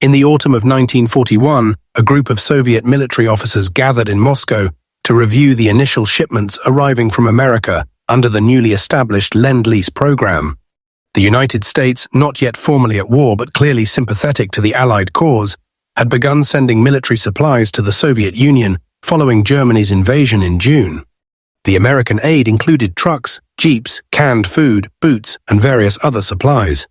In the autumn of 1941, a group of Soviet military officers gathered in Moscow to review the initial shipments arriving from America under the newly established Lend-Lease program. The United States, not yet formally at war but clearly sympathetic to the Allied cause, had begun sending military supplies to the Soviet Union following Germany's invasion in June. The American aid included trucks, jeeps, canned food, boots, and various other supplies.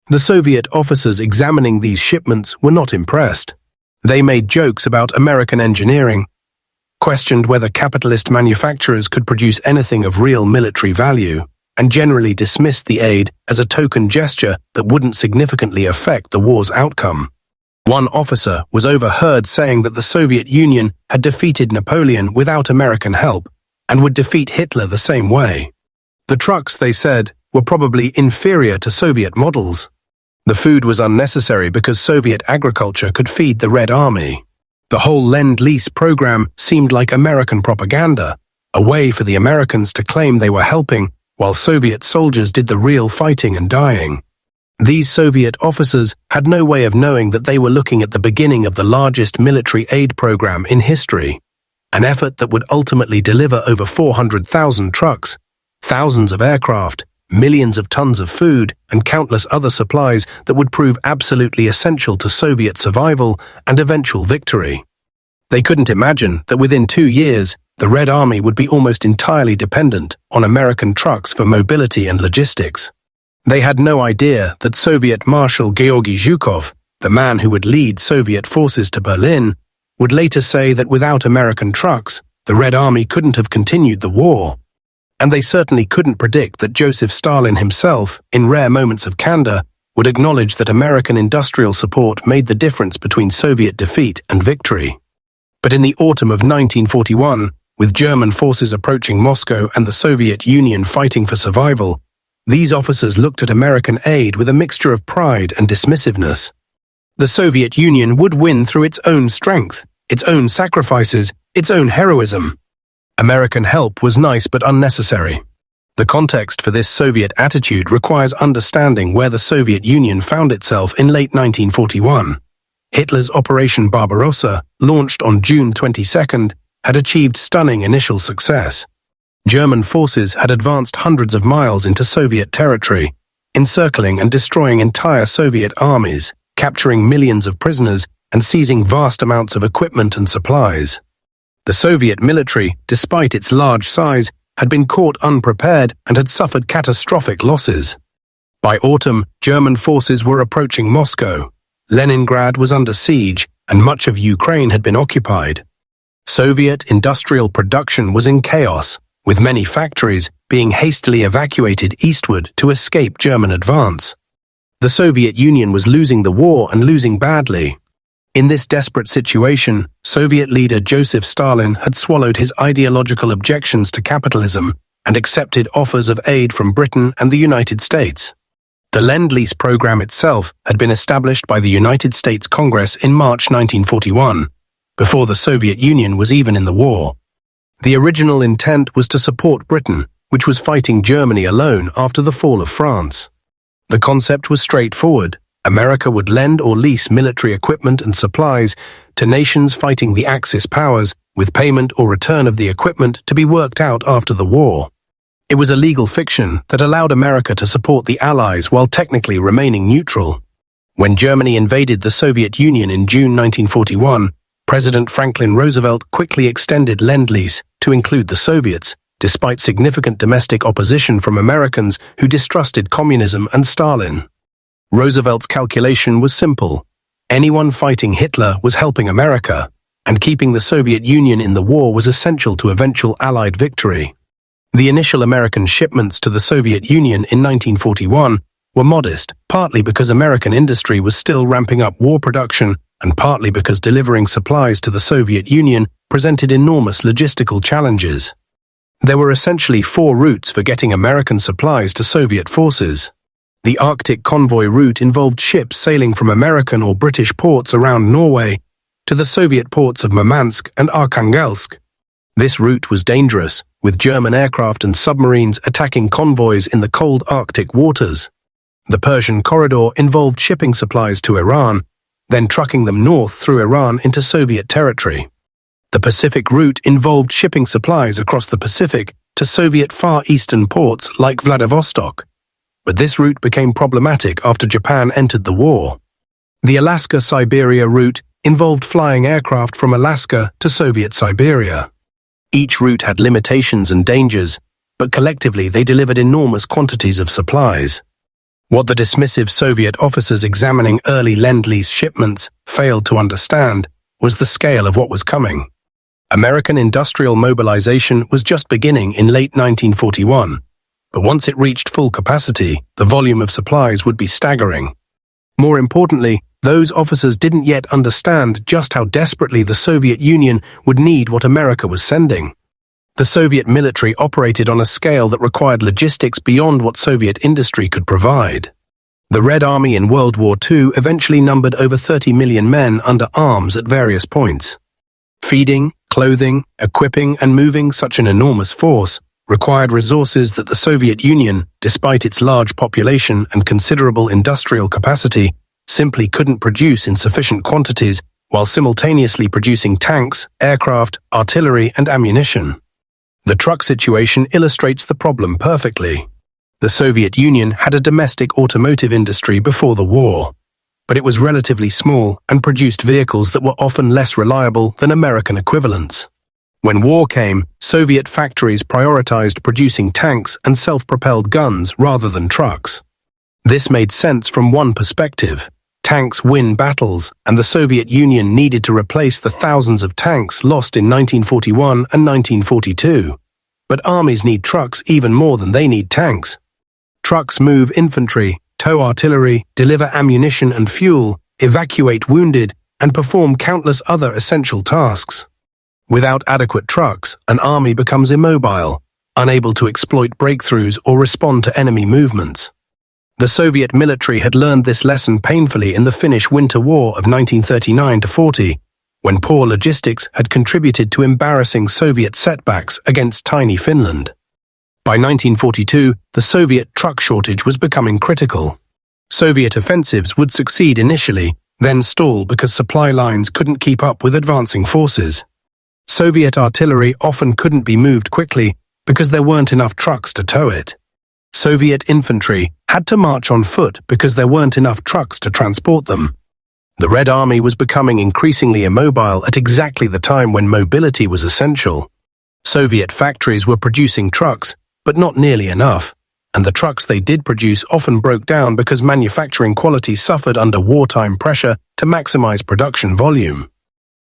The Soviet officers examining these shipments were not impressed. They made jokes about American engineering, questioned whether capitalist manufacturers could produce anything of real military value, and generally dismissed the aid as a token gesture that wouldn't significantly affect the war's outcome. One officer was overheard saying that the Soviet Union had defeated Napoleon without American help and would defeat Hitler the same way. The trucks, they said, were probably inferior to Soviet models. The food was unnecessary because Soviet agriculture could feed the Red Army. The whole Lend-Lease program seemed like American propaganda, a way for the Americans to claim they were helping while Soviet soldiers did the real fighting and dying. These Soviet officers had no way of knowing that they were looking at the beginning of the largest military aid program in history, an effort that would ultimately deliver over 400,000 trucks, thousands of aircraft, millions of tons of food, and countless other supplies that would prove absolutely essential to Soviet survival and eventual victory. They couldn't imagine that within 2 years, the Red Army would be almost entirely dependent on American trucks for mobility and logistics. They had no idea that Soviet Marshal Georgy Zhukov, the man who would lead Soviet forces to Berlin, would later say that without American trucks, the Red Army couldn't have continued the war. And they certainly couldn't predict that Joseph Stalin himself, in rare moments of candor, would acknowledge that American industrial support made the difference between Soviet defeat and victory. But in the autumn of 1941, with German forces approaching Moscow and the Soviet Union fighting for survival, these officers looked at American aid with a mixture of pride and dismissiveness. The Soviet Union would win through its own strength, its own sacrifices, its own heroism. American help was nice but unnecessary. The context for this Soviet attitude requires understanding where the Soviet Union found itself in late 1941. Hitler's Operation Barbarossa, launched on June 22nd, had achieved stunning initial success. German forces had advanced hundreds of miles into Soviet territory, encircling and destroying entire Soviet armies, capturing millions of prisoners and seizing vast amounts of equipment and supplies. The Soviet military, despite its large size, had been caught unprepared and had suffered catastrophic losses. By autumn, German forces were approaching Moscow. Leningrad was under siege, and much of Ukraine had been occupied. Soviet industrial production was in chaos, with many factories being hastily evacuated eastward to escape German advance. The Soviet Union was losing the war and losing badly. In this desperate situation, Soviet leader Joseph Stalin had swallowed his ideological objections to capitalism and accepted offers of aid from Britain and the United States. The Lend-Lease program itself had been established by the United States Congress in March 1941, before the Soviet Union was even in the war. The original intent was to support Britain, which was fighting Germany alone after the fall of France. The concept was straightforward. America would lend or lease military equipment and supplies to nations fighting the Axis powers, with payment or return of the equipment to be worked out after the war. It was a legal fiction that allowed America to support the Allies while technically remaining neutral. When Germany invaded the Soviet Union in June 1941, President Franklin Roosevelt quickly extended Lend-Lease to include the Soviets, despite significant domestic opposition from Americans who distrusted communism and Stalin. Roosevelt's calculation was simple. Anyone fighting Hitler was helping America, and keeping the Soviet Union in the war was essential to eventual Allied victory. The initial American shipments to the Soviet Union in 1941 were modest, partly because American industry was still ramping up war production and partly because delivering supplies to the Soviet Union presented enormous logistical challenges. There were essentially 4 routes for getting American supplies to Soviet forces. The Arctic convoy route involved ships sailing from American or British ports around Norway to the Soviet ports of Murmansk and Arkhangelsk. This route was dangerous, with German aircraft and submarines attacking convoys in the cold Arctic waters. The Persian corridor involved shipping supplies to Iran, then trucking them north through Iran into Soviet territory. The Pacific route involved shipping supplies across the Pacific to Soviet Far Eastern ports like Vladivostok, but this route became problematic after Japan entered the war. The Alaska-Siberia route involved flying aircraft from Alaska to Soviet Siberia. Each route had limitations and dangers, but collectively they delivered enormous quantities of supplies. What the dismissive Soviet officers examining early Lend-Lease shipments failed to understand was the scale of what was coming. American industrial mobilization was just beginning in late 1941, but once it reached full capacity, the volume of supplies would be staggering. More importantly, those officers didn't yet understand just how desperately the Soviet Union would need what America was sending. The Soviet military operated on a scale that required logistics beyond what Soviet industry could provide. The Red Army in World War II eventually numbered over 30 million men under arms at various points. Feeding, clothing, equipping, and moving such an enormous force required resources that the Soviet Union, despite its large population and considerable industrial capacity, simply couldn't produce in sufficient quantities while simultaneously producing tanks, aircraft, artillery, and ammunition. The truck situation illustrates the problem perfectly. The Soviet Union had a domestic automotive industry before the war, but it was relatively small and produced vehicles that were often less reliable than American equivalents. When war came, Soviet factories prioritized producing tanks and self-propelled guns rather than trucks. This made sense from one perspective. Tanks win battles, and the Soviet Union needed to replace the thousands of tanks lost in 1941 and 1942. But armies need trucks even more than they need tanks. Trucks move infantry, tow artillery, deliver ammunition and fuel, evacuate wounded, and perform countless other essential tasks. Without adequate trucks, an army becomes immobile, unable to exploit breakthroughs or respond to enemy movements. The Soviet military had learned this lesson painfully in the Finnish Winter War of 1939–40, when poor logistics had contributed to embarrassing Soviet setbacks against tiny Finland. By 1942, the Soviet truck shortage was becoming critical. Soviet offensives would succeed initially, then stall because supply lines couldn't keep up with advancing forces. Soviet artillery often couldn't be moved quickly because there weren't enough trucks to tow it. Soviet infantry had to march on foot because there weren't enough trucks to transport them. The Red Army was becoming increasingly immobile at exactly the time when mobility was essential. Soviet factories were producing trucks, but not nearly enough, and the trucks they did produce often broke down because manufacturing quality suffered under wartime pressure to maximize production volume.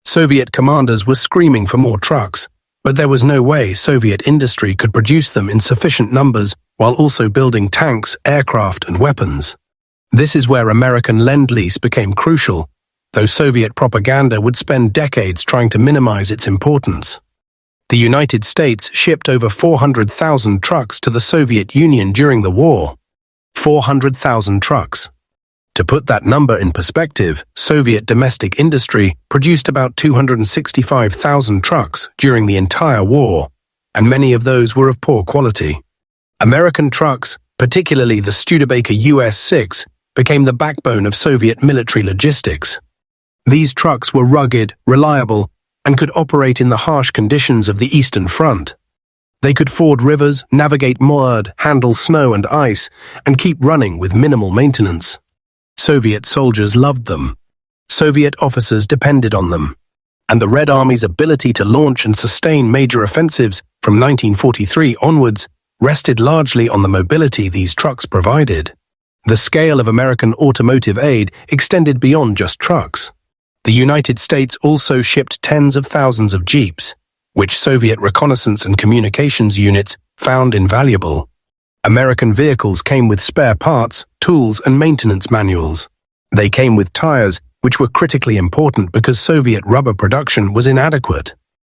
Soviet commanders were screaming for more trucks, but there was no way Soviet industry could produce them in sufficient numbers while also building tanks, aircraft, and weapons. This is where American Lend-Lease became crucial, though Soviet propaganda would spend decades trying to minimize its importance. The United States shipped over 400,000 trucks to the Soviet Union during the war. 400,000 trucks. To put that number in perspective, Soviet domestic industry produced about 265,000 trucks during the entire war, and many of those were of poor quality. American trucks, particularly the Studebaker US-6, became the backbone of Soviet military logistics. These trucks were rugged, reliable, and could operate in the harsh conditions of the Eastern Front. They could ford rivers, navigate mud, handle snow and ice, and keep running with minimal maintenance. Soviet soldiers loved them. Soviet officers depended on them. And the Red Army's ability to launch and sustain major offensives from 1943 onwards rested largely on the mobility these trucks provided. The scale of American automotive aid extended beyond just trucks. The United States also shipped tens of thousands of jeeps, which Soviet reconnaissance and communications units found invaluable. American vehicles came with spare parts, tools, and maintenance manuals. They came with tires, which were critically important because Soviet rubber production was inadequate.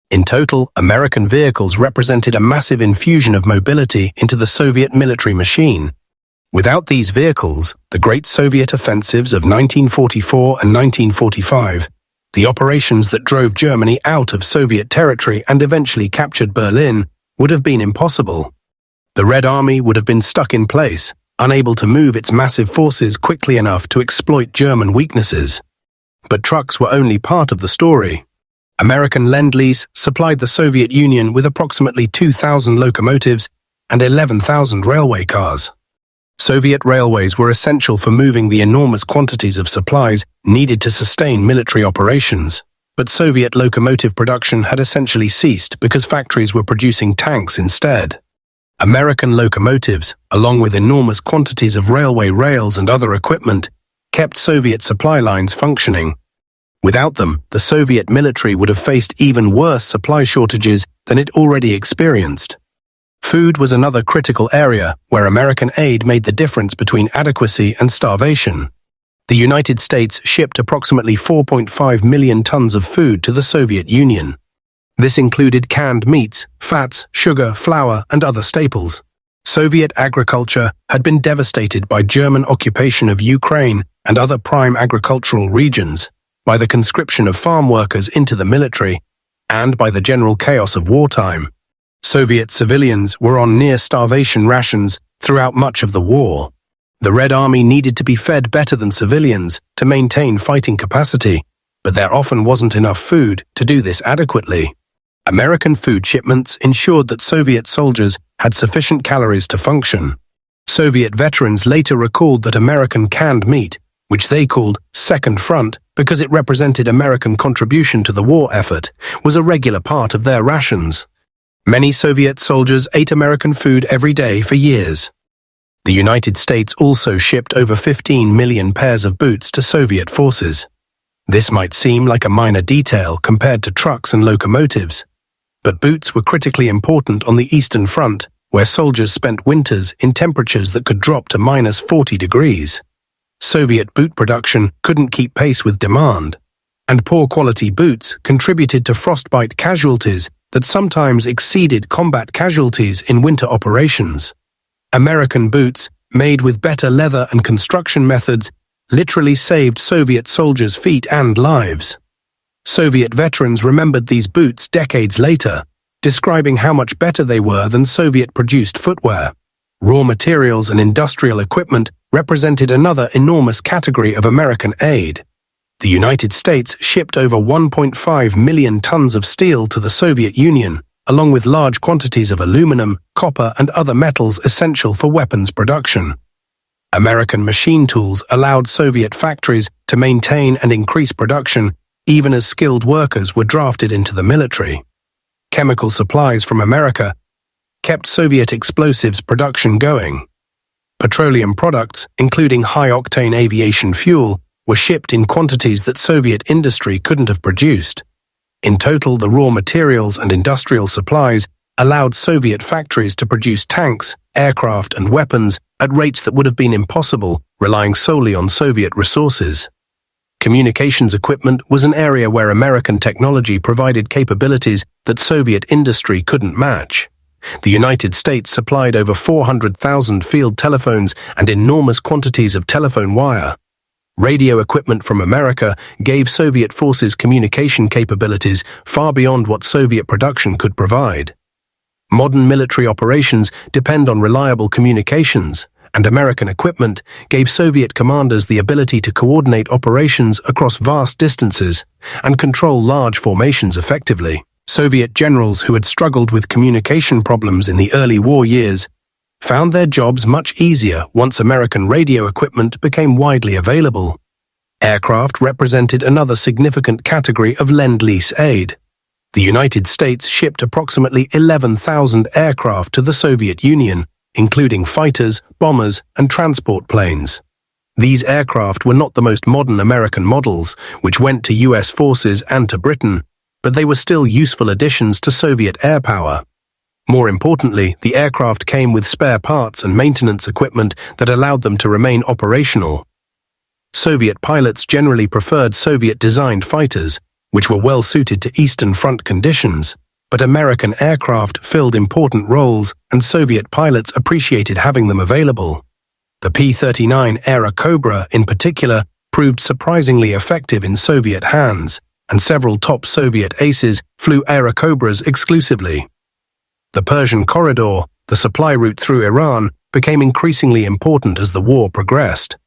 In total, American vehicles represented a massive infusion of mobility into the Soviet military machine. Without these vehicles, the Great Soviet Offensives of 1944 and 1945, the operations that drove Germany out of Soviet territory and eventually captured Berlin, would have been impossible. The Red Army would have been stuck in place, unable to move its massive forces quickly enough to exploit German weaknesses. But trucks were only part of the story. American Lend-Lease supplied the Soviet Union with approximately 2,000 locomotives and 11,000 railway cars. Soviet railways were essential for moving the enormous quantities of supplies needed to sustain military operations. But Soviet locomotive production had essentially ceased because factories were producing tanks instead. American locomotives, along with enormous quantities of railway rails and other equipment, kept Soviet supply lines functioning. Without them, the Soviet military would have faced even worse supply shortages than it already experienced. Food was another critical area where American aid made the difference between adequacy and starvation. The United States shipped approximately 4.5 million tons of food to the Soviet Union. This included canned meats, fats, sugar, flour, and other staples. Soviet agriculture had been devastated by German occupation of Ukraine and other prime agricultural regions, by the conscription of farm workers into the military, and by the general chaos of wartime. Soviet civilians were on near-starvation rations throughout much of the war. The Red Army needed to be fed better than civilians to maintain fighting capacity, but there often wasn't enough food to do this adequately. American food shipments ensured that Soviet soldiers had sufficient calories to function. Soviet veterans later recalled that American canned meat, which they called Second Front because it represented American contribution to the war effort, was a regular part of their rations. Many Soviet soldiers ate American food every day for years. The United States also shipped over 15 million pairs of boots to Soviet forces. This might seem like a minor detail compared to trucks and locomotives, but boots were critically important on the Eastern Front, where soldiers spent winters in temperatures that could drop to -40 degrees. Soviet boot production couldn't keep pace with demand, and poor quality boots contributed to frostbite casualties that sometimes exceeded combat casualties in winter operations. American boots, made with better leather and construction methods, literally saved Soviet soldiers' feet and lives. Soviet veterans remembered these boots decades later, describing how much better they were than Soviet-produced footwear. Raw materials and industrial equipment represented another enormous category of American aid. The United States shipped over 1.5 million tons of steel to the Soviet Union, along with large quantities of aluminum, copper, and other metals essential for weapons production. American machine tools allowed Soviet factories to maintain and increase production, even as skilled workers were drafted into the military. Chemical supplies from America kept Soviet explosives production going. Petroleum products, including high-octane aviation fuel, were shipped in quantities that Soviet industry couldn't have produced. In total, the raw materials and industrial supplies allowed Soviet factories to produce tanks, aircraft, and weapons at rates that would have been impossible, relying solely on Soviet resources. Communications equipment was an area where American technology provided capabilities that Soviet industry couldn't match. The United States supplied over 400,000 field telephones and enormous quantities of telephone wire. Radio equipment from America gave Soviet forces communication capabilities far beyond what Soviet production could provide. Modern military operations depend on reliable communications, and American equipment gave Soviet commanders the ability to coordinate operations across vast distances and control large formations effectively. Soviet generals who had struggled with communication problems in the early war years found their jobs much easier once American radio equipment became widely available. Aircraft represented another significant category of Lend-Lease aid. The United States shipped approximately 11,000 aircraft to the Soviet Union, including fighters, bombers, and transport planes. These aircraft were not the most modern American models, which went to US forces and to Britain, but they were still useful additions to Soviet air power. More importantly, the aircraft came with spare parts and maintenance equipment that allowed them to remain operational. Soviet pilots generally preferred Soviet-designed fighters, which were well suited to Eastern Front conditions, but American aircraft filled important roles and Soviet pilots appreciated having them available. The P-39 Era Cobra, in particular, proved surprisingly effective in Soviet hands, and several top Soviet aces flew Era Cobras exclusively. The Persian Corridor, the supply route through Iran, became increasingly important as the war progressed.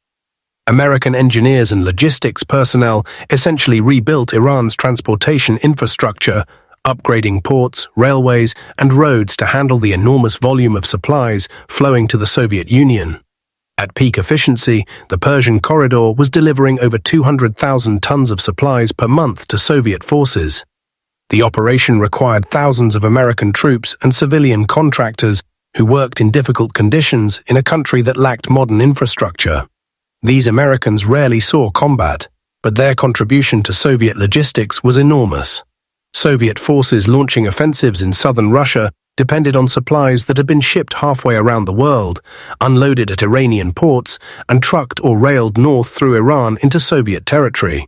American engineers and logistics personnel essentially rebuilt Iran's transportation infrastructure, upgrading ports, railways, and roads to handle the enormous volume of supplies flowing to the Soviet Union. At peak efficiency, the Persian corridor was delivering over 200,000 tons of supplies per month to Soviet forces. The operation required thousands of American troops and civilian contractors who worked in difficult conditions in a country that lacked modern infrastructure. These Americans rarely saw combat, but their contribution to Soviet logistics was enormous. Soviet forces launching offensives in southern Russia depended on supplies that had been shipped halfway around the world, unloaded at Iranian ports, and trucked or railed north through Iran into Soviet territory.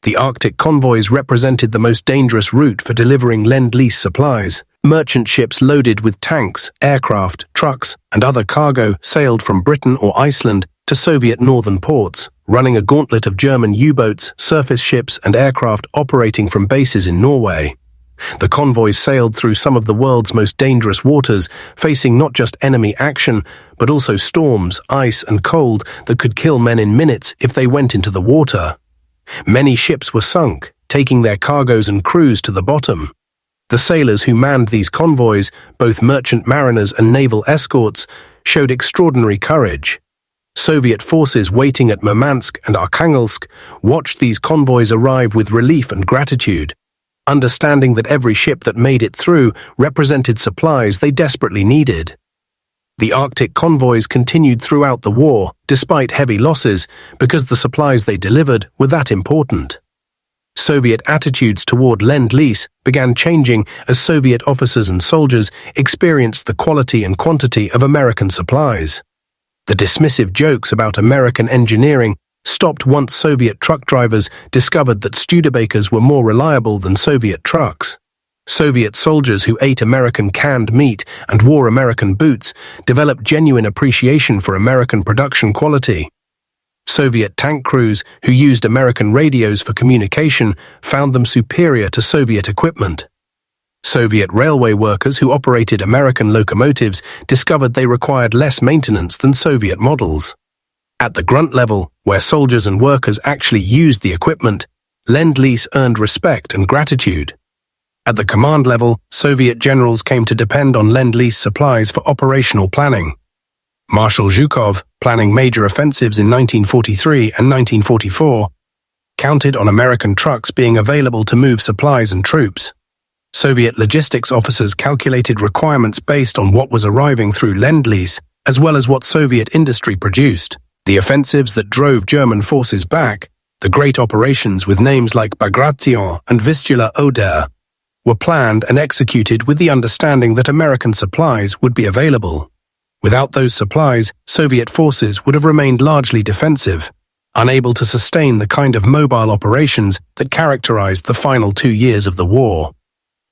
The Arctic convoys represented the most dangerous route for delivering Lend-Lease supplies. Merchant ships loaded with tanks, aircraft, trucks, and other cargo sailed from Britain or Iceland to Soviet northern ports, running a gauntlet of German U-boats, surface ships, and aircraft operating from bases in Norway. The convoys sailed through some of the world's most dangerous waters, facing not just enemy action, but also storms, ice, and cold that could kill men in minutes if they went into the water. Many ships were sunk, taking their cargoes and crews to the bottom. The sailors who manned these convoys, both merchant mariners and naval escorts, showed extraordinary courage. Soviet forces waiting at Murmansk and Arkhangelsk watched these convoys arrive with relief and gratitude, understanding that every ship that made it through represented supplies they desperately needed. The Arctic convoys continued throughout the war, despite heavy losses, because the supplies they delivered were that important. Soviet attitudes toward Lend-Lease began changing as Soviet officers and soldiers experienced the quality and quantity of American supplies. The dismissive jokes about American engineering stopped once Soviet truck drivers discovered that Studebakers were more reliable than Soviet trucks. Soviet soldiers who ate American canned meat and wore American boots developed genuine appreciation for American production quality. Soviet tank crews who used American radios for communication found them superior to Soviet equipment. Soviet railway workers who operated American locomotives discovered they required less maintenance than Soviet models. At the grunt level, where soldiers and workers actually used the equipment, Lend-Lease earned respect and gratitude. At the command level, Soviet generals came to depend on Lend-Lease supplies for operational planning. Marshal Zhukov, planning major offensives in 1943 and 1944, counted on American trucks being available to move supplies and troops. Soviet logistics officers calculated requirements based on what was arriving through Lend-Lease, as well as what Soviet industry produced. The offensives that drove German forces back, the great operations with names like Bagration and Vistula Oder, were planned and executed with the understanding that American supplies would be available. Without those supplies, Soviet forces would have remained largely defensive, unable to sustain the kind of mobile operations that characterized the final 2 years of the war.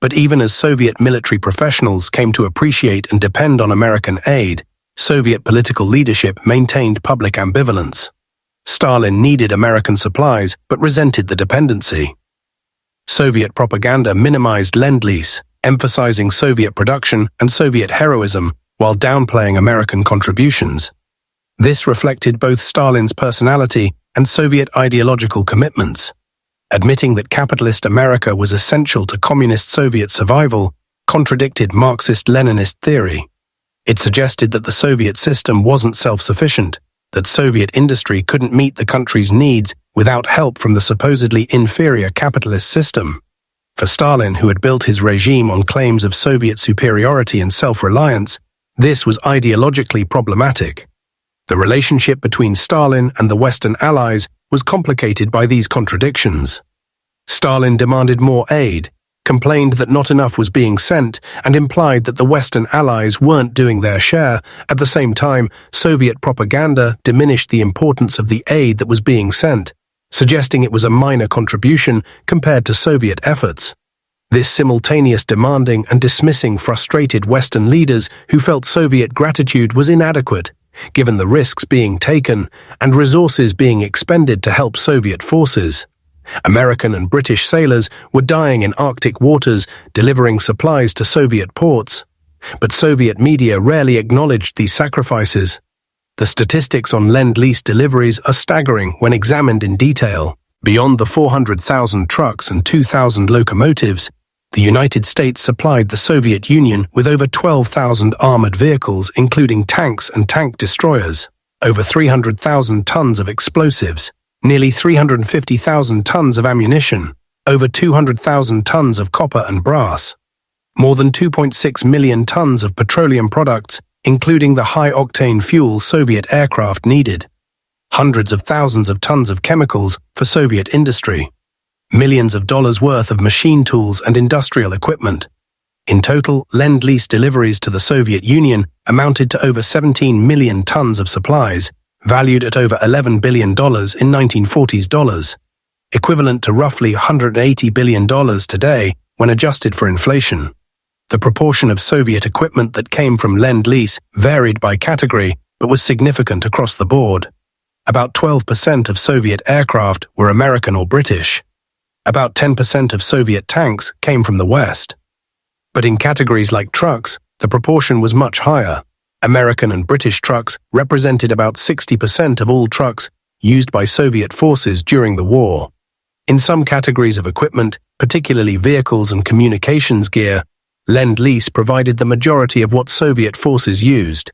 But even as Soviet military professionals came to appreciate and depend on American aid, Soviet political leadership maintained public ambivalence. Stalin needed American supplies but resented the dependency. Soviet propaganda minimized Lend-Lease, emphasizing Soviet production and Soviet heroism while downplaying American contributions. This reflected both Stalin's personality and Soviet ideological commitments. Admitting that capitalist America was essential to communist Soviet survival contradicted Marxist-Leninist theory. It suggested that the Soviet system wasn't self-sufficient, that Soviet industry couldn't meet the country's needs without help from the supposedly inferior capitalist system. For Stalin, who had built his regime on claims of Soviet superiority and self-reliance, this was ideologically problematic. The relationship between Stalin and the Western Allies was complicated by these contradictions. Stalin demanded more aid, complained that not enough was being sent, and implied that the Western Allies weren't doing their share. At the same time, Soviet propaganda diminished the importance of the aid that was being sent, suggesting it was a minor contribution compared to Soviet efforts. This simultaneous demanding and dismissing frustrated Western leaders who felt Soviet gratitude was inadequate, given the risks being taken and resources being expended to help Soviet forces. American and British sailors were dying in Arctic waters delivering supplies to Soviet ports, but Soviet media rarely acknowledged these sacrifices. The statistics on Lend-Lease deliveries are staggering when examined in detail. Beyond the 400,000 trucks and 2,000 locomotives, the United States supplied the Soviet Union with over 12,000 armored vehicles, including tanks and tank destroyers, over 300,000 tons of explosives, nearly 350,000 tons of ammunition, over 200,000 tons of copper and brass, more than 2.6 million tons of petroleum products, including the high-octane fuel Soviet aircraft needed, hundreds of thousands of tons of chemicals for Soviet industry, millions of dollars worth of machine tools and industrial equipment. In total, Lend-Lease deliveries to the Soviet Union amounted to over 17 million tons of supplies, valued at over $11 billion in 1940s dollars, equivalent to roughly $180 billion today when adjusted for inflation. The proportion of Soviet equipment that came from Lend-Lease varied by category, but was significant across the board. About 12% of Soviet aircraft were American or British. About 10% of Soviet tanks came from the West. But in categories like trucks, the proportion was much higher. American and British trucks represented about 60% of all trucks used by Soviet forces during the war. In some categories of equipment, particularly vehicles and communications gear, Lend-Lease provided the majority of what Soviet forces used.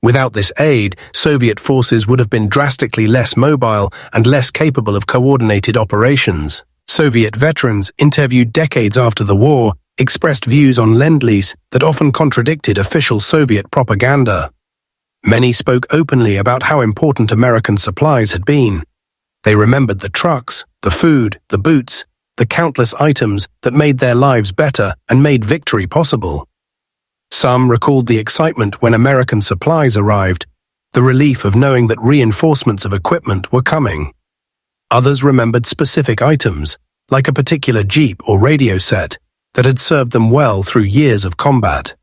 Without this aid, Soviet forces would have been drastically less mobile and less capable of coordinated operations. Soviet veterans, interviewed decades after the war, expressed views on Lend-Lease that often contradicted official Soviet propaganda. Many spoke openly about how important American supplies had been. They remembered the trucks, the food, the boots, the countless items that made their lives better and made victory possible. Some recalled the excitement when American supplies arrived, the relief of knowing that reinforcements of equipment were coming. Others remembered specific items, like a particular Jeep or radio set, that had served them well through years of combat.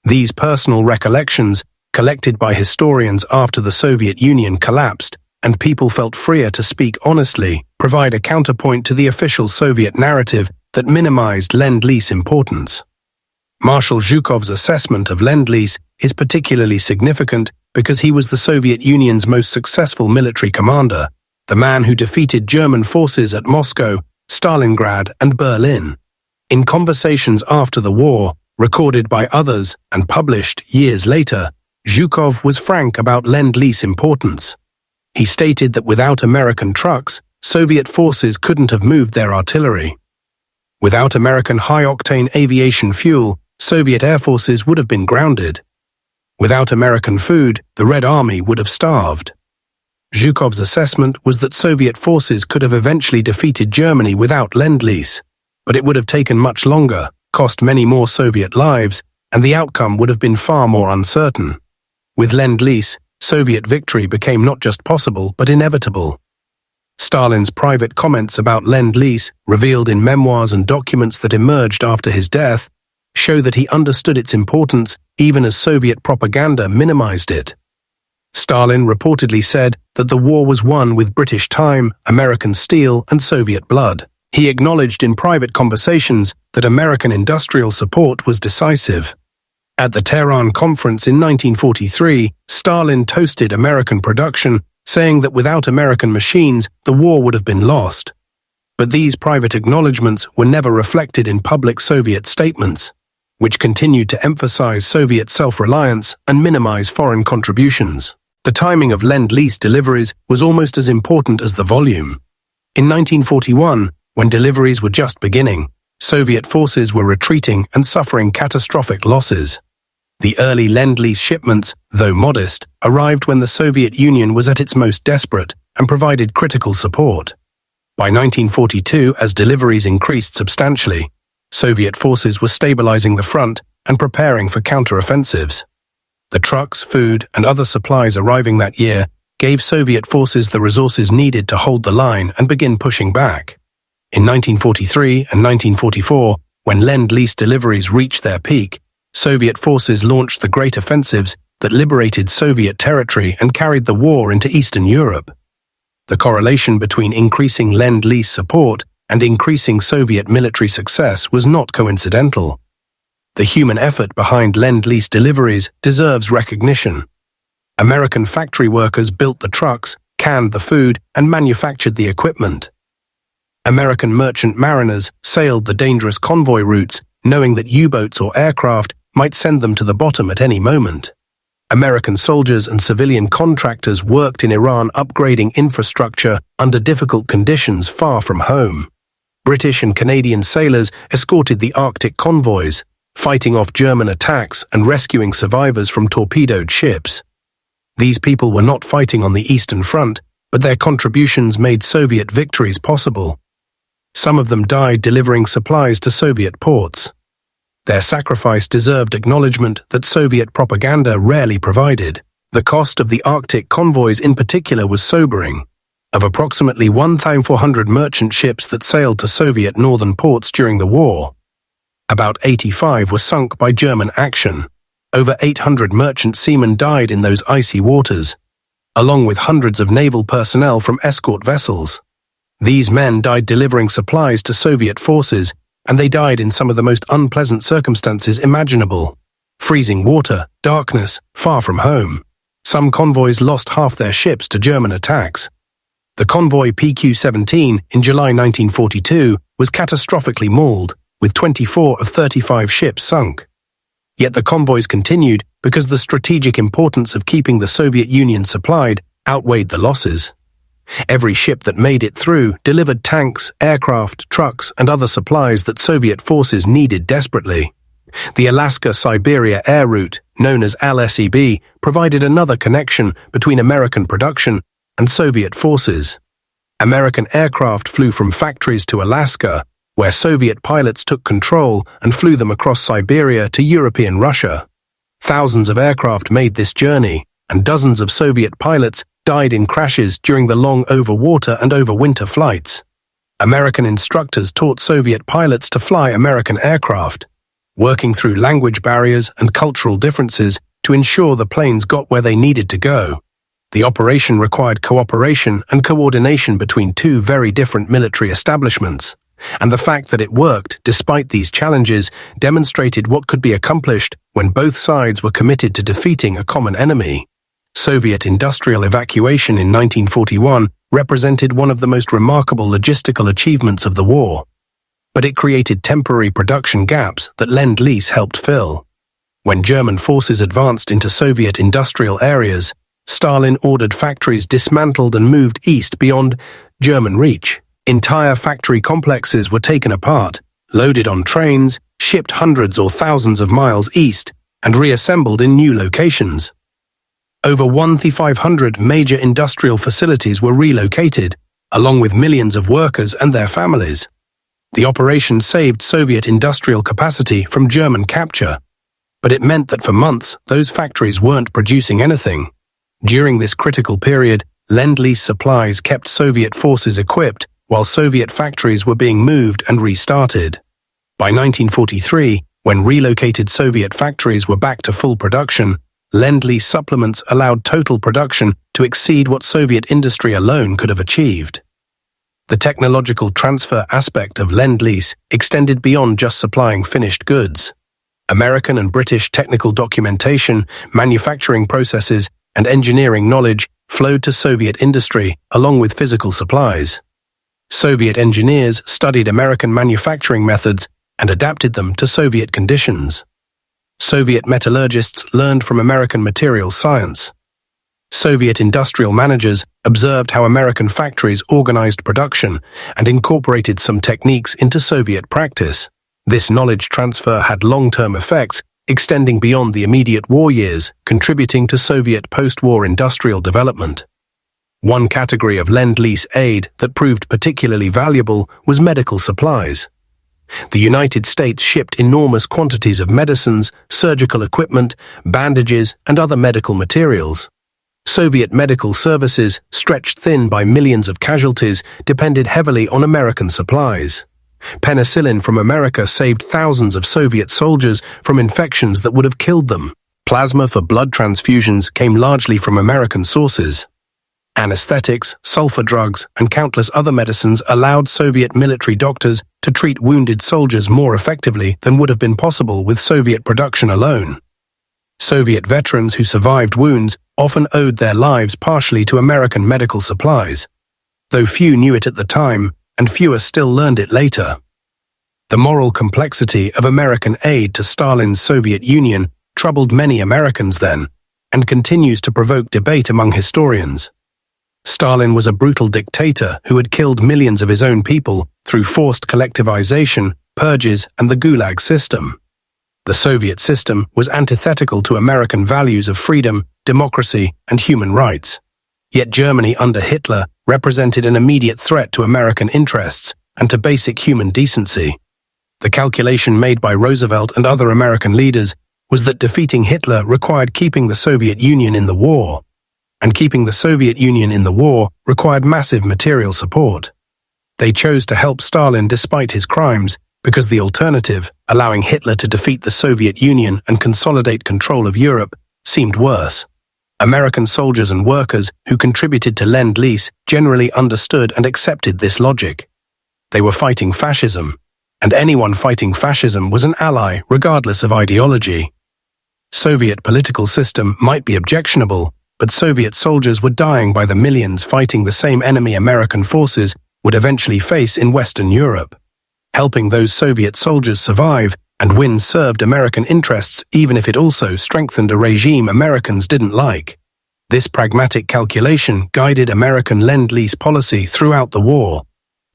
These personal recollections, collected by historians after the Soviet Union collapsed, and people felt freer to speak honestly, provide a counterpoint to the official Soviet narrative that minimized Lend-Lease importance. Marshal Zhukov's assessment of Lend-Lease is particularly significant because he was the Soviet Union's most successful military commander, the man who defeated German forces at Moscow, Stalingrad, and Berlin. In conversations after the war, recorded by others and published years later, Zhukov was frank about Lend-Lease importance. He stated that without American trucks, Soviet forces couldn't have moved their artillery. Without American high-octane aviation fuel, Soviet air forces would have been grounded. Without American food, the Red Army would have starved. Zhukov's assessment was that Soviet forces could have eventually defeated Germany without Lend-Lease, but it would have taken much longer, cost many more Soviet lives, and the outcome would have been far more uncertain. With Lend-Lease, Soviet victory became not just possible, but inevitable. Stalin's private comments about Lend-Lease, revealed in memoirs and documents that emerged after his death, show that he understood its importance even as Soviet propaganda minimized it. Stalin reportedly said that the war was won with British time, American steel, and Soviet blood. He acknowledged in private conversations that American industrial support was decisive. At the Tehran Conference in 1943, Stalin toasted American production, saying that without American machines, the war would have been lost. But these private acknowledgements were never reflected in public Soviet statements, which continued to emphasize Soviet self-reliance and minimize foreign contributions. The timing of Lend-Lease deliveries was almost as important as the volume. In 1941, when deliveries were just beginning, Soviet forces were retreating and suffering catastrophic losses. The early Lend-Lease shipments, though modest, arrived when the Soviet Union was at its most desperate and provided critical support. By 1942, as deliveries increased substantially, Soviet forces were stabilizing the front and preparing for counteroffensives. The trucks, food, and other supplies arriving that year gave Soviet forces the resources needed to hold the line and begin pushing back. In 1943 and 1944, when Lend-Lease deliveries reached their peak, Soviet forces launched the Great Offensives that liberated Soviet territory and carried the war into Eastern Europe. The correlation between increasing Lend-Lease support and increasing Soviet military success was not coincidental. The human effort behind Lend-Lease deliveries deserves recognition. American factory workers built the trucks, canned the food, and manufactured the equipment. American merchant mariners sailed the dangerous convoy routes, knowing that U-boats or aircraft might send them to the bottom at any moment. American soldiers and civilian contractors worked in Iran upgrading infrastructure under difficult conditions far from home. British and Canadian sailors escorted the Arctic convoys, fighting off German attacks and rescuing survivors from torpedoed ships. These people were not fighting on the Eastern Front, but their contributions made Soviet victories possible. Some of them died delivering supplies to Soviet ports. Their sacrifice deserved acknowledgement that Soviet propaganda rarely provided. The cost of the Arctic convoys in particular was sobering. Of approximately 1,400 merchant ships that sailed to Soviet northern ports during the war, about 85 were sunk by German action. Over 800 merchant seamen died in those icy waters, along with hundreds of naval personnel from escort vessels. These men died delivering supplies to Soviet forces, and they died in some of the most unpleasant circumstances imaginable. Freezing water, darkness, far from home. Some convoys lost half their ships to German attacks. The convoy PQ-17 in July 1942 was catastrophically mauled, with 24 of 35 ships sunk. Yet the convoys continued because the strategic importance of keeping the Soviet Union supplied outweighed the losses. Every ship that made it through delivered tanks, aircraft, trucks, and other supplies that Soviet forces needed desperately. The Alaska-Siberia air route, known as LSEB, provided another connection between American production and Soviet forces. American aircraft flew from factories to Alaska, where Soviet pilots took control and flew them across Siberia to European Russia. Thousands of aircraft made this journey, and dozens of Soviet pilots died in crashes during the long over-water and over-winter flights. American instructors taught Soviet pilots to fly American aircraft, working through language barriers and cultural differences to ensure the planes got where they needed to go. The operation required cooperation and coordination between two very different military establishments, and the fact that it worked despite these challenges demonstrated what could be accomplished when both sides were committed to defeating a common enemy. Soviet industrial evacuation in 1941 represented one of the most remarkable logistical achievements of the war, but it created temporary production gaps that Lend-Lease helped fill. When German forces advanced into Soviet industrial areas, Stalin ordered factories dismantled and moved east beyond German reach. Entire factory complexes were taken apart, loaded on trains, shipped hundreds or thousands of miles east, and reassembled in new locations. Over 1,500 major industrial facilities were relocated, along with millions of workers and their families. The operation saved Soviet industrial capacity from German capture, but it meant that for months those factories weren't producing anything. During this critical period, Lend-Lease supplies kept Soviet forces equipped while Soviet factories were being moved and restarted. By 1943, when relocated Soviet factories were back to full production, Lend-Lease supplements allowed total production to exceed what Soviet industry alone could have achieved. The technological transfer aspect of Lend-Lease extended beyond just supplying finished goods. American and British technical documentation, manufacturing processes, and engineering knowledge flowed to Soviet industry along with physical supplies. Soviet engineers studied American manufacturing methods and adapted them to Soviet conditions. Soviet metallurgists learned from American materials science. Soviet industrial managers observed how American factories organized production and incorporated some techniques into Soviet practice. This knowledge transfer had long-term effects, extending beyond the immediate war years, contributing to Soviet post-war industrial development. One category of Lend-Lease aid that proved particularly valuable was medical supplies. The United States shipped enormous quantities of medicines, surgical equipment, bandages, and other medical materials. Soviet medical services, stretched thin by millions of casualties, depended heavily on American supplies. Penicillin from America saved thousands of Soviet soldiers from infections that would have killed them. Plasma for blood transfusions came largely from American sources. Anesthetics, sulfur drugs, and countless other medicines allowed Soviet military doctors to treat wounded soldiers more effectively than would have been possible with Soviet production alone. Soviet veterans who survived wounds often owed their lives partially to American medical supplies, though few knew it at the time and fewer still learned it later. The moral complexity of American aid to Stalin's Soviet Union troubled many Americans then, and continues to provoke debate among historians. Stalin was a brutal dictator who had killed millions of his own people through forced collectivization, purges, and the Gulag system. The Soviet system was antithetical to American values of freedom, democracy, and human rights. Yet Germany under Hitler represented an immediate threat to American interests and to basic human decency. The calculation made by Roosevelt and other American leaders was that defeating Hitler required keeping the Soviet Union in the war, and keeping the Soviet Union in the war required massive material support. They chose to help Stalin despite his crimes because the alternative, allowing Hitler to defeat the Soviet Union and consolidate control of Europe, seemed worse. American soldiers and workers who contributed to Lend-Lease generally understood and accepted this logic. They were fighting fascism, and anyone fighting fascism was an ally regardless of ideology. Soviet political system might be objectionable, but Soviet soldiers were dying by the millions fighting the same enemy American forces would eventually face in Western Europe. Helping those Soviet soldiers survive and win served American interests even if it also strengthened a regime Americans didn't like. This pragmatic calculation guided American Lend-Lease policy throughout the war.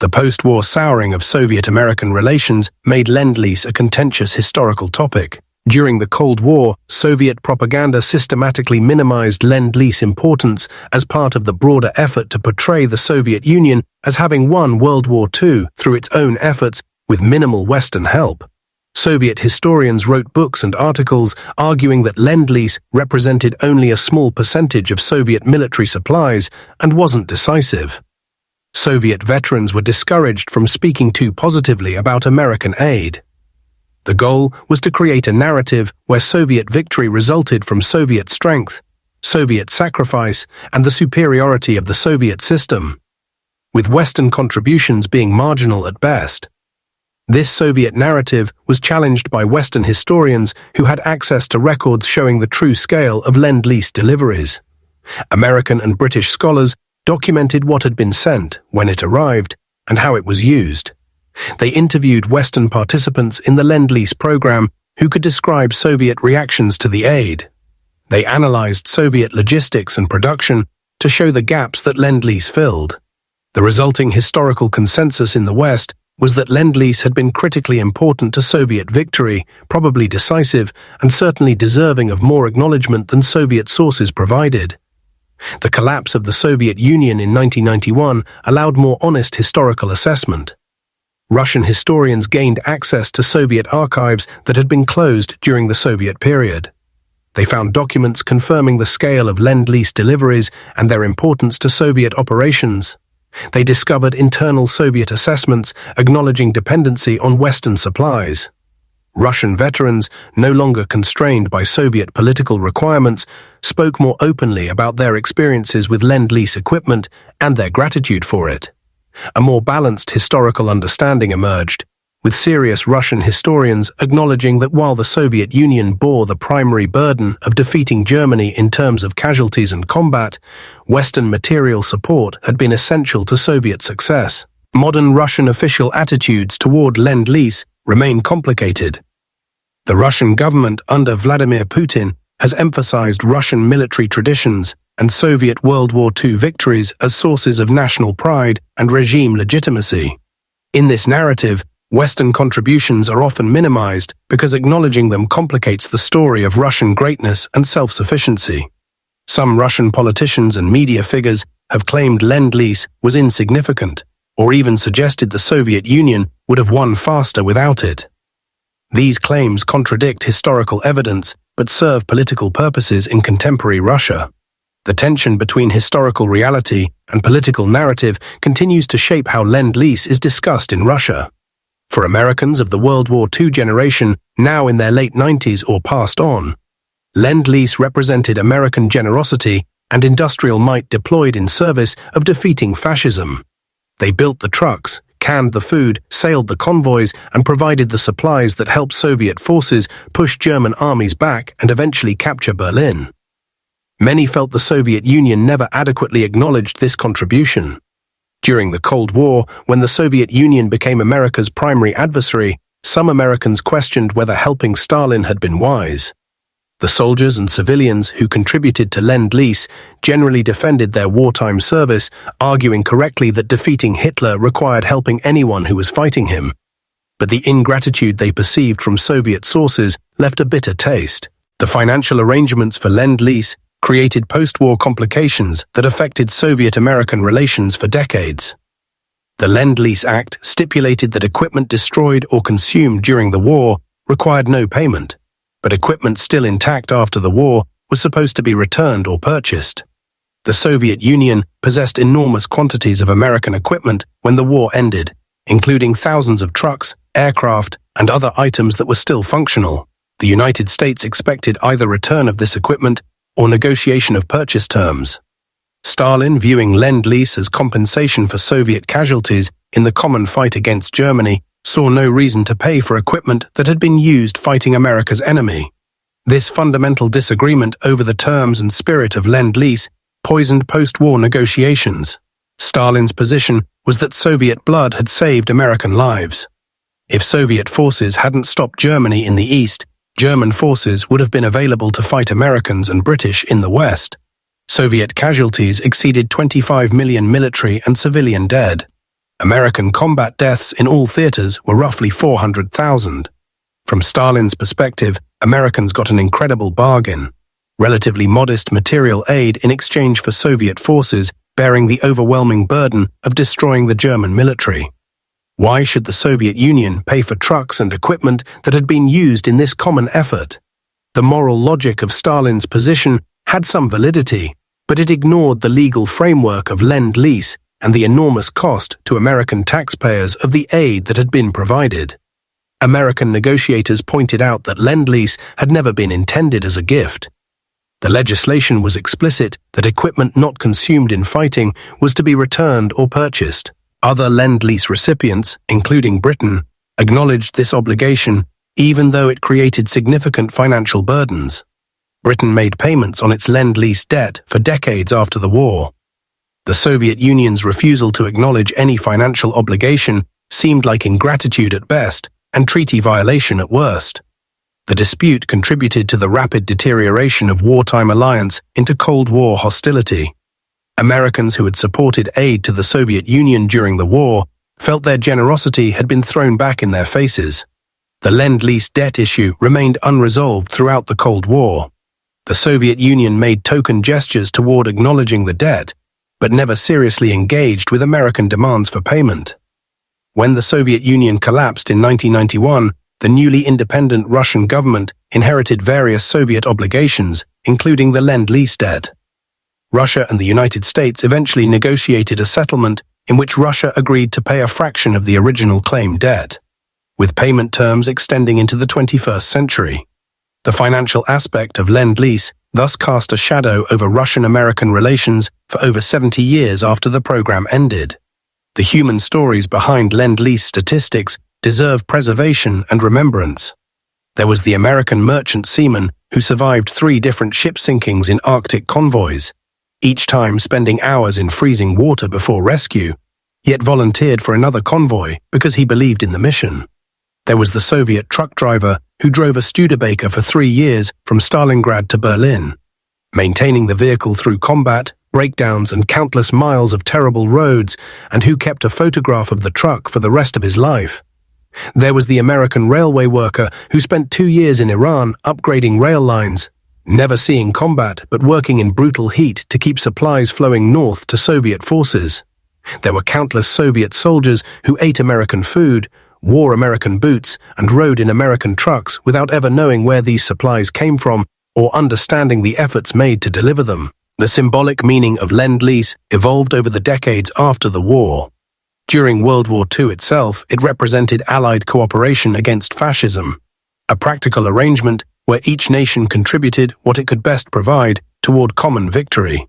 The post-war souring of Soviet-American relations made Lend-Lease a contentious historical topic. During the Cold War, Soviet propaganda systematically minimized Lend-Lease importance as part of the broader effort to portray the Soviet Union as having won World War II through its own efforts with minimal Western help. Soviet historians wrote books and articles arguing that Lend-Lease represented only a small percentage of Soviet military supplies and wasn't decisive. Soviet veterans were discouraged from speaking too positively about American aid. The goal was to create a narrative where Soviet victory resulted from Soviet strength, Soviet sacrifice, and the superiority of the Soviet system, with Western contributions being marginal at best. This Soviet narrative was challenged by Western historians who had access to records showing the true scale of Lend-Lease deliveries. American and British scholars documented what had been sent, when it arrived, and how it was used. They interviewed Western participants in the Lend-Lease program who could describe Soviet reactions to the aid. They analyzed Soviet logistics and production to show the gaps that Lend-Lease filled. The resulting historical consensus in the West was that Lend-Lease had been critically important to Soviet victory, probably decisive, and certainly deserving of more acknowledgement than Soviet sources provided. The collapse of the Soviet Union in 1991 allowed more honest historical assessment. Russian historians gained access to Soviet archives that had been closed during the Soviet period. They found documents confirming the scale of Lend-Lease deliveries and their importance to Soviet operations. They discovered internal Soviet assessments acknowledging dependency on Western supplies. Russian veterans, no longer constrained by Soviet political requirements, spoke more openly about their experiences with Lend-Lease equipment and their gratitude for it. A more balanced historical understanding emerged, with serious Russian historians acknowledging that while the Soviet Union bore the primary burden of defeating Germany in terms of casualties and combat, Western material support had been essential to Soviet success. Modern Russian official attitudes toward Lend-Lease remain complicated. The Russian government under Vladimir Putin has emphasized Russian military traditions and Soviet World War II victories as sources of national pride and regime legitimacy. In this narrative, Western contributions are often minimized because acknowledging them complicates the story of Russian greatness and self-sufficiency. Some Russian politicians and media figures have claimed Lend-Lease was insignificant, or even suggested the Soviet Union would have won faster without it. These claims contradict historical evidence but serve political purposes in contemporary Russia. The tension between historical reality and political narrative continues to shape how Lend-Lease is discussed in Russia. For Americans of the World War II generation, now in their late 90s or passed on, Lend-Lease represented American generosity and industrial might deployed in service of defeating fascism. They built the trucks, canned the food, sailed the convoys, and provided the supplies that helped Soviet forces push German armies back and eventually capture Berlin. Many felt the Soviet Union never adequately acknowledged this contribution. During the Cold War, when the Soviet Union became America's primary adversary, some Americans questioned whether helping Stalin had been wise. The soldiers and civilians who contributed to Lend-Lease generally defended their wartime service, arguing correctly that defeating Hitler required helping anyone who was fighting him. But the ingratitude they perceived from Soviet sources left a bitter taste. The financial arrangements for Lend-Lease created post-war complications that affected Soviet-American relations for decades. The Lend-Lease Act stipulated that equipment destroyed or consumed during the war required no payment, but equipment still intact after the war was supposed to be returned or purchased. The Soviet Union possessed enormous quantities of American equipment when the war ended, including thousands of trucks, aircraft, and other items that were still functional. The United States expected either return of this equipment or negotiation of purchase terms. Stalin, viewing Lend-Lease as compensation for Soviet casualties in the common fight against Germany, saw no reason to pay for equipment that had been used fighting America's enemy. This fundamental disagreement over the terms and spirit of Lend-Lease poisoned post-war negotiations. Stalin's position was that Soviet blood had saved American lives. If Soviet forces hadn't stopped Germany in the East, German forces would have been available to fight Americans and British in the West. Soviet casualties exceeded 25 million military and civilian dead. American combat deaths in all theaters were roughly 400,000. From Stalin's perspective, Americans got an incredible bargain: relatively modest material aid in exchange for Soviet forces bearing the overwhelming burden of destroying the German military. Why should the Soviet Union pay for trucks and equipment that had been used in this common effort? The moral logic of Stalin's position had some validity, but it ignored the legal framework of Lend-Lease and the enormous cost to American taxpayers of the aid that had been provided. American negotiators pointed out that Lend-Lease had never been intended as a gift. The legislation was explicit that equipment not consumed in fighting was to be returned or purchased. Other Lend-Lease recipients, including Britain, acknowledged this obligation even though it created significant financial burdens. Britain made payments on its Lend-Lease debt for decades after the war. The Soviet Union's refusal to acknowledge any financial obligation seemed like ingratitude at best and treaty violation at worst. The dispute contributed to the rapid deterioration of wartime alliance into Cold War hostility. Americans who had supported aid to the Soviet Union during the war felt their generosity had been thrown back in their faces. The Lend-Lease debt issue remained unresolved throughout the Cold War. The Soviet Union made token gestures toward acknowledging the debt, but never seriously engaged with American demands for payment. When the Soviet Union collapsed in 1991, the newly independent Russian government inherited various Soviet obligations, including the Lend-Lease debt. Russia and the United States eventually negotiated a settlement in which Russia agreed to pay a fraction of the original claimed debt, with payment terms extending into the 21st century. The financial aspect of Lend-Lease thus cast a shadow over Russian-American relations for over 70 years after the program ended. The human stories behind Lend-Lease statistics deserve preservation and remembrance. There was the American merchant seaman who survived 3 different ship sinkings in Arctic convoys, each time spending hours in freezing water before rescue, yet volunteered for another convoy because he believed in the mission. There was the Soviet truck driver who drove a Studebaker for 3 years from Stalingrad to Berlin, maintaining the vehicle through combat, breakdowns, and countless miles of terrible roads, and who kept a photograph of the truck for the rest of his life. There was the American railway worker who spent 2 years in Iran upgrading rail lines, never seeing combat but working in brutal heat to keep supplies flowing north to Soviet forces. There were countless Soviet soldiers who ate American food, wore American boots, and rode in American trucks without ever knowing where these supplies came from or understanding the efforts made to deliver them. The symbolic meaning of Lend-Lease evolved over the decades after the war. During World War II itself, it represented Allied cooperation against fascism, a practical arrangement where each nation contributed what it could best provide toward common victory.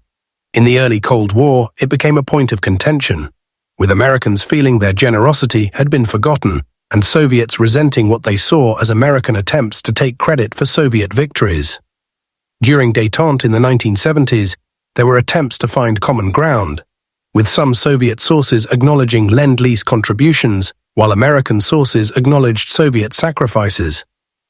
In the early Cold War, it became a point of contention. with Americans feeling their generosity had been forgotten and Soviets resenting what they saw as American attempts to take credit for Soviet victories. During détente in the 1970s, there were attempts to find common ground, with some Soviet sources acknowledging Lend-Lease contributions, while American sources acknowledged Soviet sacrifices.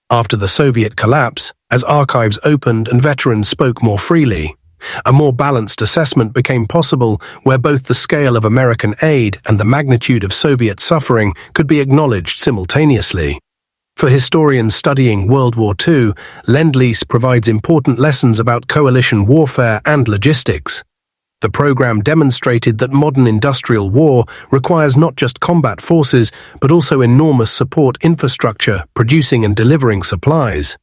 After the Soviet collapse, as archives opened and veterans spoke more freely, a more balanced assessment became possible where both the scale of American aid and the magnitude of Soviet suffering could be acknowledged simultaneously. For historians studying World War II, Lend-Lease provides important lessons about coalition warfare and logistics. The program demonstrated that modern industrial war requires not just combat forces, but also enormous support infrastructure, producing and delivering supplies.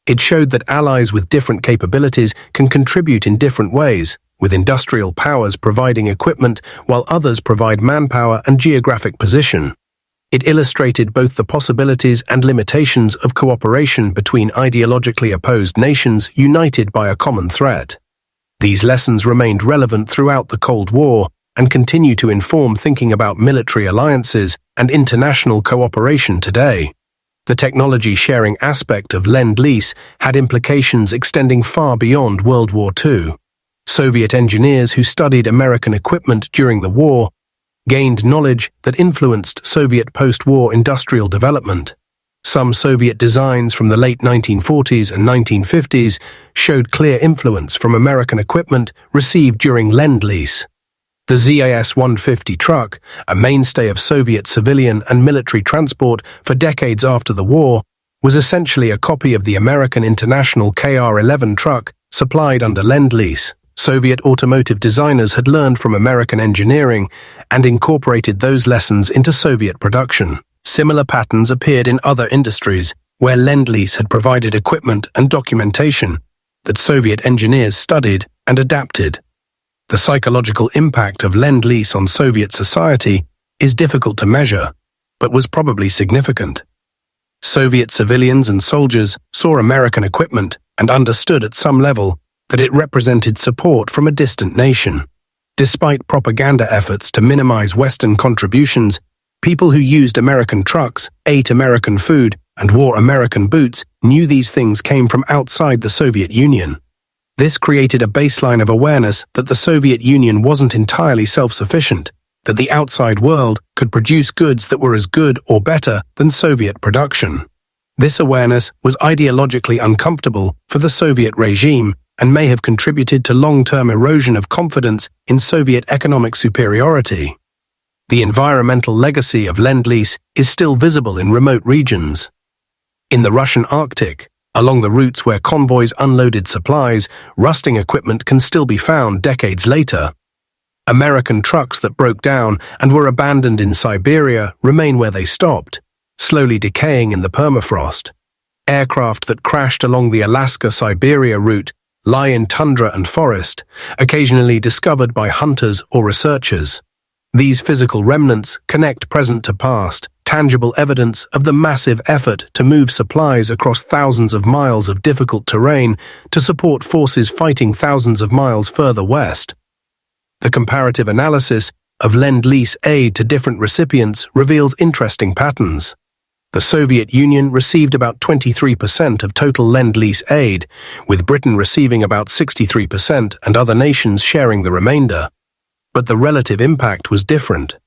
It showed that allies with different capabilities can contribute in different ways, with industrial powers providing equipment while others provide manpower and geographic position. It illustrated both the possibilities and limitations of cooperation between ideologically opposed nations united by a common threat. These lessons remained relevant throughout the Cold War and continue to inform thinking about military alliances and international cooperation today. The technology-sharing aspect of Lend-Lease had implications extending far beyond World War II. Soviet engineers who studied American equipment during the war gained knowledge that influenced Soviet post-war industrial development. Some Soviet designs from the late 1940s and 1950s showed clear influence from American equipment received during Lend-Lease. The ZIS-150 truck, a mainstay of Soviet civilian and military transport for decades after the war, was essentially a copy of the American International KR-11 truck supplied under Lend-Lease. Soviet automotive designers had learned from American engineering and incorporated those lessons into Soviet production. Similar patterns appeared in other industries, where Lend-Lease had provided equipment and documentation that Soviet engineers studied and adapted. The psychological impact of Lend-Lease on Soviet society is difficult to measure, but was probably significant. Soviet civilians and soldiers saw American equipment and understood at some level that it represented support from a distant nation. Despite propaganda efforts to minimize Western contributions, people who used American trucks, ate American food, and wore American boots knew these things came from outside the Soviet Union. This created a baseline of awareness that the Soviet Union wasn't entirely self-sufficient, that the outside world could produce goods that were as good or better than Soviet production. This awareness was ideologically uncomfortable for the Soviet regime and may have contributed to long-term erosion of confidence in Soviet economic superiority. The environmental legacy of Lend-Lease is still visible in remote regions. In the Russian Arctic, along the routes where convoys unloaded supplies, rusting equipment can still be found decades later. American trucks that broke down and were abandoned in Siberia remain where they stopped, slowly decaying in the permafrost. Aircraft that crashed along the Alaska-Siberia route lie in tundra and forest, occasionally discovered by hunters or researchers. These physical remnants connect present to past, tangible evidence of the massive effort to move supplies across thousands of miles of difficult terrain to support forces fighting thousands of miles further west. The comparative analysis of Lend-Lease aid to different recipients reveals interesting patterns. The Soviet Union received about 23% of total Lend-Lease aid, with Britain receiving about 63% and other nations sharing the remainder. But the relative impact was different.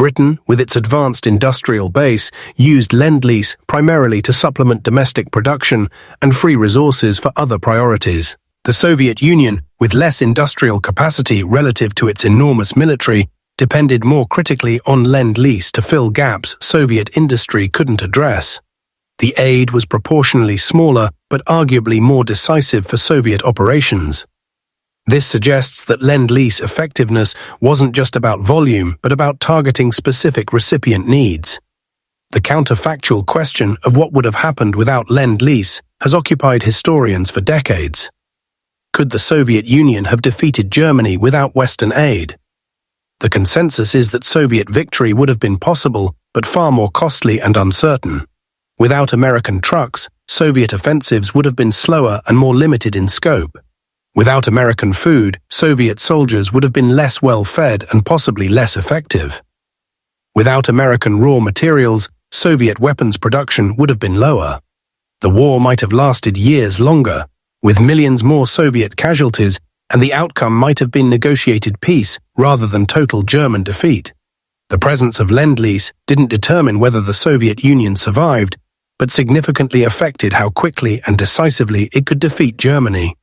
Britain, with its advanced industrial base, used Lend-Lease primarily to supplement domestic production and free resources for other priorities. The Soviet Union, with less industrial capacity relative to its enormous military, depended more critically on Lend-Lease to fill gaps Soviet industry couldn't address. The aid was proportionally smaller, but arguably more decisive for Soviet operations. This suggests that Lend-Lease effectiveness wasn't just about volume, but about targeting specific recipient needs. The counterfactual question of what would have happened without Lend-Lease has occupied historians for decades. Could the Soviet Union have defeated Germany without Western aid? The consensus is that Soviet victory would have been possible, but far more costly and uncertain. Without American trucks, Soviet offensives would have been slower and more limited in scope. Without American food, Soviet soldiers would have been less well-fed and possibly less effective. Without American raw materials, Soviet weapons production would have been lower. The war might have lasted years longer, with millions more Soviet casualties, and the outcome might have been negotiated peace rather than total German defeat. The presence of Lend-Lease didn't determine whether the Soviet Union survived, but significantly affected how quickly and decisively it could defeat Germany.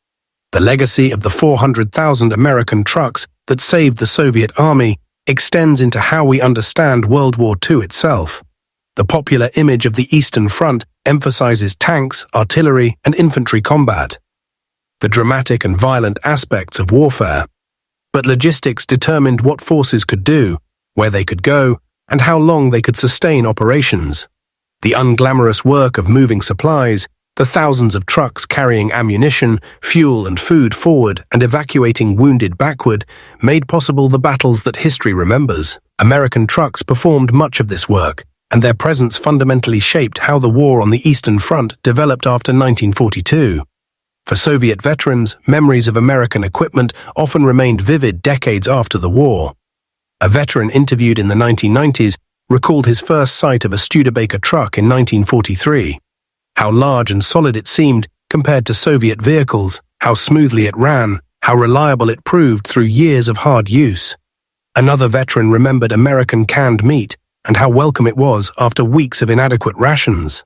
The legacy of the 400,000 American trucks that saved the Soviet army extends into how we understand World War II itself. The popular image of the Eastern Front emphasizes tanks, artillery, and infantry combat, the dramatic and violent aspects of warfare. But logistics determined what forces could do, where they could go, and how long they could sustain operations. The unglamorous work of moving supplies, the thousands of trucks carrying ammunition, fuel, and food forward and evacuating wounded backward, made possible the battles that history remembers. American trucks performed much of this work, and their presence fundamentally shaped how the war on the Eastern Front developed after 1942. For Soviet veterans, memories of American equipment often remained vivid decades after the war. A veteran interviewed in the 1990s recalled his first sight of a Studebaker truck in 1943. How large and solid it seemed compared to Soviet vehicles, how smoothly it ran, how reliable it proved through years of hard use. Another veteran remembered American canned meat and how welcome it was after weeks of inadequate rations.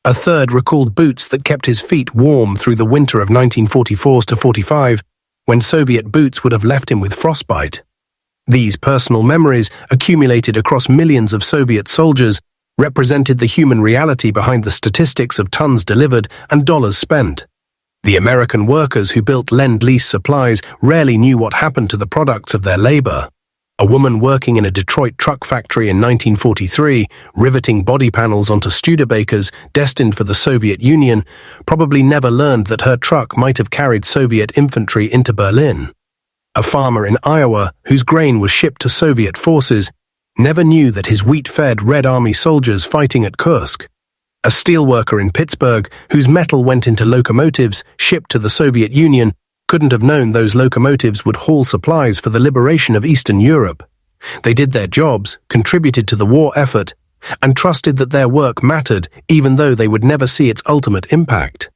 A third recalled boots that kept his feet warm through the winter of 1944-45, when Soviet boots would have left him with frostbite. These personal memories, accumulated across millions of Soviet soldiers, represented the human reality behind the statistics of tons delivered and dollars spent. The American workers who built Lend-Lease supplies rarely knew what happened to the products of their labor. A woman working in a Detroit truck factory in 1943, riveting body panels onto Studebakers destined for the Soviet Union, probably never learned that her truck might have carried Soviet infantry into Berlin. A farmer in Iowa, whose grain was shipped to Soviet forces, never knew that his wheat-fed Red Army soldiers fighting at Kursk. A steelworker in Pittsburgh, whose metal went into locomotives shipped to the Soviet Union, couldn't have known those locomotives would haul supplies for the liberation of Eastern Europe. They did their jobs, contributed to the war effort, and trusted that their work mattered even though they would never see its ultimate impact.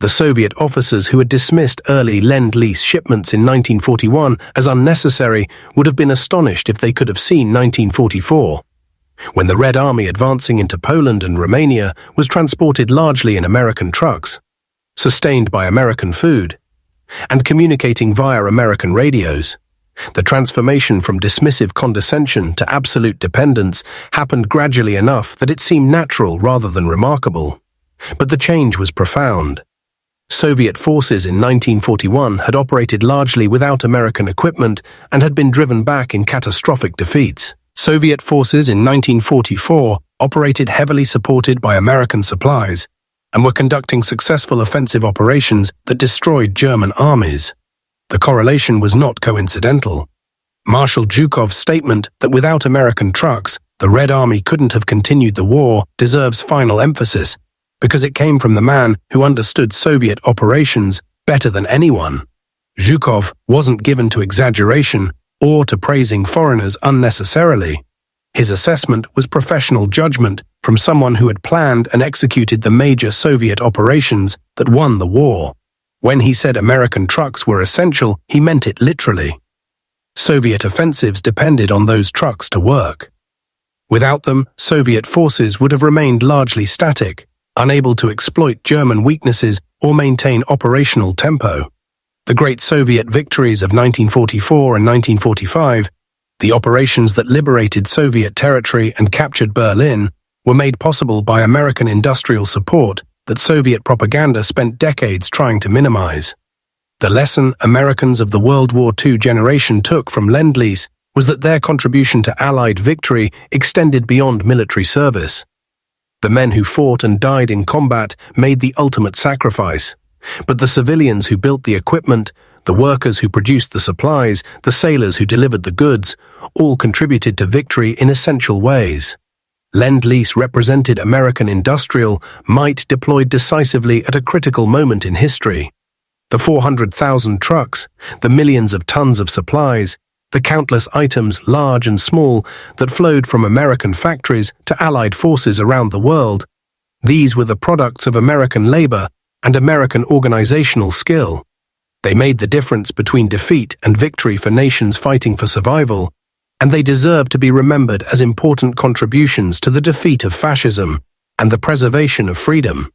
The Soviet officers who had dismissed early Lend-Lease shipments in 1941 as unnecessary would have been astonished if they could have seen 1944, when the Red Army advancing into Poland and Romania was transported largely in American trucks, sustained by American food, and communicating via American radios. The transformation from dismissive condescension to absolute dependence happened gradually enough that it seemed natural rather than remarkable. But the change was profound. Soviet forces in 1941 had operated largely without American equipment and had been driven back in catastrophic defeats. Soviet forces in 1944 operated heavily supported by American supplies and were conducting successful offensive operations that destroyed German armies. The correlation was not coincidental. Marshal Zhukov's statement that without American trucks, the Red Army couldn't have continued the war deserves final emphasis, because it came from the man who understood Soviet operations better than anyone. Zhukov wasn't given to exaggeration or to praising foreigners unnecessarily. His assessment was professional judgment from someone who had planned and executed the major Soviet operations that won the war. When he said American trucks were essential, he meant it literally. Soviet offensives depended on those trucks to work. Without them, Soviet forces would have remained largely static, unable to exploit German weaknesses or maintain operational tempo. The great Soviet victories of 1944 and 1945, the operations that liberated Soviet territory and captured Berlin, were made possible by American industrial support that Soviet propaganda spent decades trying to minimize. The lesson Americans of the World War II generation took from Lend-Lease was that their contribution to Allied victory extended beyond military service. The men who fought and died in combat made the ultimate sacrifice, but the civilians who built the equipment, the workers who produced the supplies, the sailors who delivered the goods, all contributed to victory in essential ways. Lend-Lease represented American industrial might deployed decisively at a critical moment in history. The 400,000 trucks, the millions of tons of supplies, the countless items, large and small, that flowed from American factories to Allied forces around the world. These were the products of American labor and American organizational skill. They made the difference between defeat and victory for nations fighting for survival, and they deserve to be remembered as important contributions to the defeat of fascism and the preservation of freedom.